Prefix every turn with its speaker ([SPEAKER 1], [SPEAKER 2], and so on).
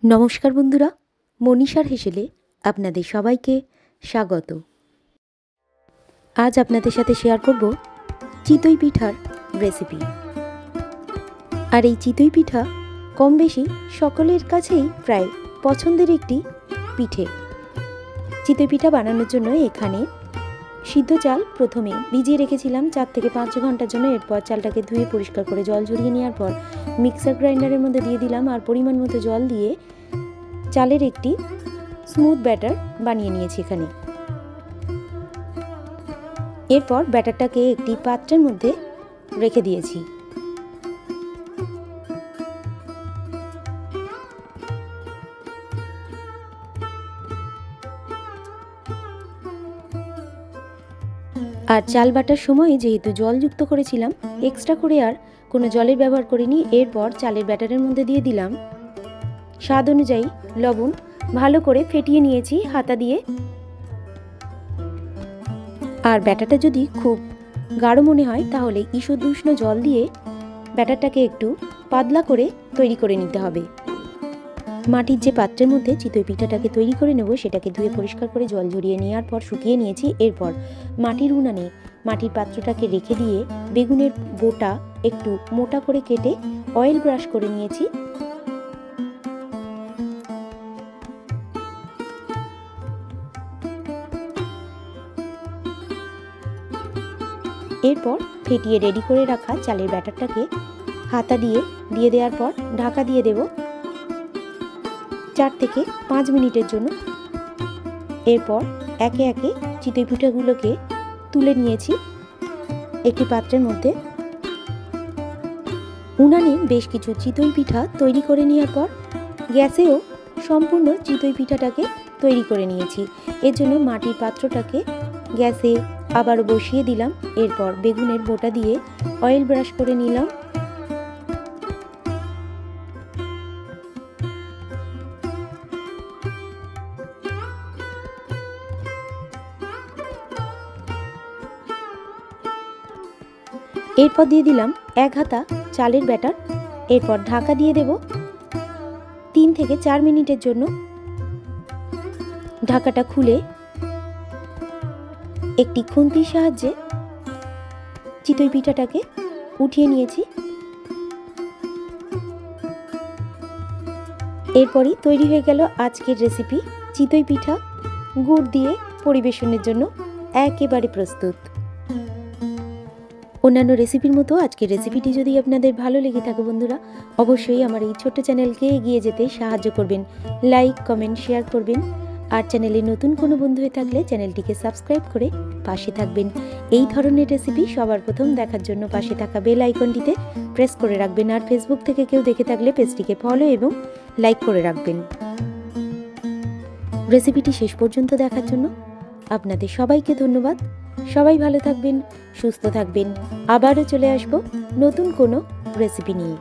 [SPEAKER 1] নমস্কার বন্ধুরা, মনীষার হেসেলে আপনাদের সবাইকে স্বাগত। আজ আপনাদের সাথে শেয়ার করব চিতই পিঠার রেসিপি। আর এই চিতই পিঠা কম বেশি সকলের কাছেই প্রায় পছন্দের একটি পিঠে। চিতই পিঠা বানানোর জন্য এখানে সিদ্ধ চাল প্রথমে ভিজিয়ে রেখেছিলাম 4 থেকে 5 ঘন্টার জন্য। এরপর চালটাকে ধুয়ে পরিষ্কার করে জল ঝরিয়ে নেওয়ার পর মিক্সার গ্রাইন্ডারের মধ্যে দিয়ে দিলাম আর পরিমাণ মতো জল দিয়ে চালের একটি স্মুথ ব্যাটার বানিয়ে নিয়েছি এখানে। এরপর ব্যাটারটাকে একটি পাত্রের মধ্যে রেখে দিয়েছি। আর চাল বাটার সময় যেহেতু জল যুক্ত করেছিলাম, এক্সট্রা করে আর কোনো জলের ব্যবহার করিনি। এরপর চালের ব্যাটারের মধ্যে দিয়ে দিলাম স্বাদ অনুযায়ী লবণ, ভালো করে ফেটিয়ে নিয়েছি হাতা দিয়ে। আর ব্যাটারটা যদি খুব গাঢ় মনে হয় তাহলে ঈষৎ উষ্ণ জল দিয়ে ব্যাটারটাকে একটু পাতলা করে তৈরি করে নিতে হবে। মাটির যে পাত্রের মধ্যে চিতই পিঠাটাকে তৈরি করে নেব সেটাকে ধুয়ে পরিষ্কার করে জল ঝরিয়ে নেওয়ার পর শুকিয়ে নিয়েছি। এরপর মাটির উনানে মাটির পাত্রটাকে রেখে দিয়ে বেগুনের বোটা একটু মোটা করে কেটে অয়েল ব্রাশ করে নিয়েছি। এরপর ফেটিয়ে রেডি করে রাখা চালের ব্যাটারটাকে হাতা দিয়ে দেওয়ার পর ঢাকা দিয়ে দেব 4 থেকে 5 মিনিটের জন্য। এরপর একে একে চিতই পিঠাগুলোকে তুলে নিয়েছি একটি পাত্রের মধ্যে। উনানে বেশ কিছু চিতই পিঠা তৈরি করে নেওয়ার পর গ্যাসেও সম্পূর্ণ চিতই পিঠাটাকে তৈরি করে নিয়েছি। এর জন্য মাটির পাত্রটাকে গ্যাসে আবারও বসিয়ে দিলাম। এরপর বেগুনের বোটা দিয়ে অয়েল ব্রাশ করে নিলাম। এরপর দিয়ে দিলাম 1 হাতা চালের ব্যাটার। এরপর ঢাকা দিয়ে দেব 3 থেকে 4 মিনিটের জন্য। ঢাকাটা খুলে একটি খুন্তির সাহায্যে চিতই পিঠাটাকে উঠিয়ে নিয়েছি। এরপরই তৈরি হয়ে গেল আজকের রেসিপি চিতই পিঠা। গুড় দিয়ে পরিবেশনের জন্য একেবারে প্রস্তুত। অন্যান্য রেসিপির মতো আজকের রেসিপিটি যদি আপনাদের ভালো লেগে থাকে বন্ধুরা, অবশ্যই আমার এই ছোট্ট চ্যানেলকে এগিয়ে যেতে সাহায্য করবেন। লাইক, কমেন্ট, শেয়ার করবেন। আর চ্যানেলে নতুন কোনো বন্ধু হয়ে থাকলে চ্যানেলটিকে সাবস্ক্রাইব করে পাশে থাকবেন। এই ধরনের রেসিপি সবার প্রথম দেখার জন্য পাশে থাকা বেল আইকনটিতে প্রেস করে রাখবেন। আর ফেসবুক থেকে কেউ দেখে থাকলে পেজটিকে ফলো এবং লাইক করে রাখবেন। রেসিপিটি শেষ পর্যন্ত দেখার জন্য আপনাদের সবাইকে ধন্যবাদ। সবাই ভালো থাকবেন, সুস্থ থাকবেন। আবারও চলে আসব নতুন কোনো রেসিপি নিয়ে।